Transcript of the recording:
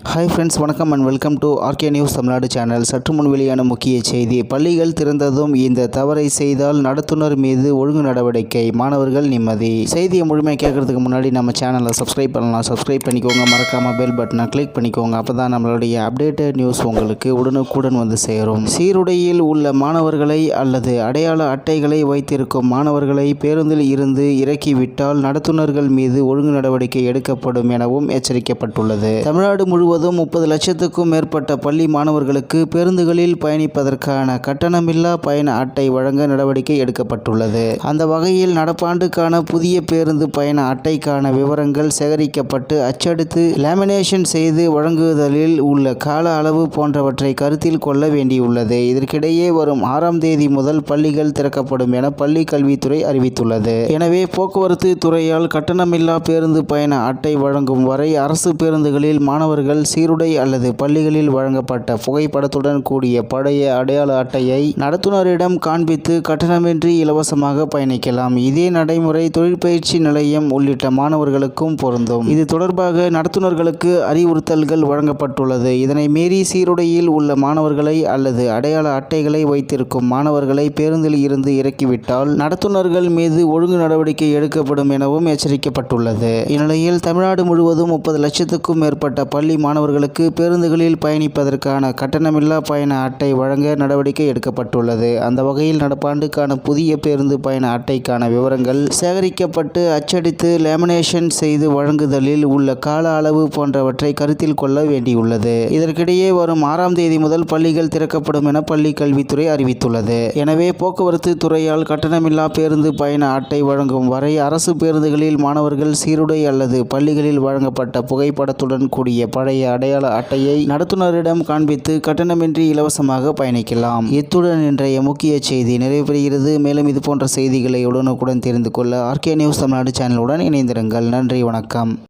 Hi friends, வணக்கம் and welcome to RK News Tamil Nadu channel. சற்று முன் வெளியான முக்கிய செய்தி. பள்ளிகள் திறந்ததும் இந்த தவறை செய்தால் நடத்துனர் மீது ஒழுங்கு நடவடிக்கை, மாணவர்கள் நிம்மதி. செய்தியை முழுமையாக கேட்கறதுக்கு முன்னாடி நம்ம சேனலை சப்ஸ்கிரைப் பண்ணலாம். சப்ஸ்கிரைப் பண்ணிக்கோங்க. மறக்காமல் பெல் பட்டனை கிளிக் பண்ணிக்கோங்க. அப்போ தான் நம்மளுடைய அப்டேட்டட் நியூஸ் உங்களுக்கு உடனுக்குடன் வந்து சேரும். சீருடையில் உள்ள மாணவர்களை அல்லது அடையாள அட்டைகளை வைத்திருக்கும் மாணவர்களை பேருந்தில் இருந்து இறக்கிவிட்டால் நடத்துனர்கள் மீது ஒழுங்கு நடவடிக்கை எடுக்கப்படும் எனவும் எச்சரிக்கப்பட்டுள்ளது. தமிழ்நாடு முழுவதும் 30 லட்சத்துக்கும் மேற்பட்ட பள்ளி மாணவர்களுக்கு பேருந்துகளில் பயணிப்பதற்கான கட்டணமில்லா பயண அட்டை வழங்க நடவடிக்கை எடுக்கப்பட்டுள்ளது. அந்த வகையில் நடப்பாண்டுக்கான புதிய பேருந்து பயண அட்டைக்கான விவரங்கள் சேகரிக்கப்பட்டு அச்சடித்து லேமினேஷன் செய்து வழங்குதலில் உள்ள கால அளவு போன்றவற்றை கருத்தில் கொள்ள வேண்டியுள்ளது. இதற்கிடையே வரும் 6ஆம் தேதி முதல் பள்ளிகள் திறக்கப்படும் என பள்ளி கல்வித்துறை அறிவித்துள்ளது. எனவே போக்குவரத்து துறையால் கட்டணமில்லா பேருந்து பயண அட்டை வழங்கும் வரை அரசு பேருந்துகளில் மாணவர்கள் சீருடை அல்லது பள்ளிகளில் வழங்கப்பட்ட புகைப்படத்துடன் கூடிய பழைய அடையாள அட்டையை நடத்துனரிடம் காண்பித்து கட்டணமின்றி இலவசமாக பயணிக்கலாம். இதே நடைமுறை தொழிற்பயிற்சி நிலையம் உள்ளிட்ட மாணவர்களுக்கும் பொருந்தும். இது தொடர்பாக நடத்துனர்களுக்கு அறிவுறுத்தல்கள் வழங்கப்பட்டுள்ளது. இதனை மீறி சீருடையில் உள்ள மாணவர்களை அல்லது அடையாள அட்டைகளை வைத்திருக்கும் மாணவர்களை பேருந்தில் இருந்து இறக்கிவிட்டால் நடத்துனர்கள் மீது ஒழுங்கு நடவடிக்கை எடுக்கப்படும் எனவும் எச்சரிக்கப்பட்டுள்ளது. இந்நிலையில் தமிழ்நாடு முழுவதும் 30 லட்சத்துக்கும் மேற்பட்ட பள்ளி மாணவர்களுக்கு பேருந்துகளில் பயணிப்பதற்கான கட்டணமில்லா பயண அட்டை வழங்க நடவடிக்கை எடுக்கப்பட்டுள்ளது. அந்த வகையில் நடப்பாண்டுக்கான புதிய பேருந்து பயண அட்டைக்கான விவரங்கள் சேகரிக்கப்பட்டு அச்சடித்து லேமினேஷன் செய்து வழங்குதலில் உள்ள கால அளவு போன்றவற்றை கருத்தில் கொள்ள வேண்டியுள்ளது. இதற்கிடையே வரும் 6ஆம் தேதி முதல் பள்ளிகள் திறக்கப்படும் என பள்ளி கல்வித்துறை அறிவித்துள்ளது. எனவே போக்குவரத்து துறையால் கட்டணமில்லா பேருந்து பயண அட்டை வழங்கும் வரை அரசு பேருந்துகளில் மாணவர்கள் சீருடை அல்லது பள்ளிகளில் வழங்கப்பட்ட புகைப்படத்துடன் கூடிய பழைய அடையாள அட்டையை நடத்துனரிடம் காண்பித்து கட்டணமின்றி இலவசமாக பயணிக்கலாம். இத்துடன் இன்றைய முக்கிய செய்தி நிறைவு பெறுகிறது. மேலும் இது போன்ற செய்திகளை உடனுக்குடன் தெரிந்து கொள்ள ஆர்கே நியூஸ் தமிழ்நாடு சேனலுடன் இணைந்திருங்கள். நன்றி, வணக்கம்.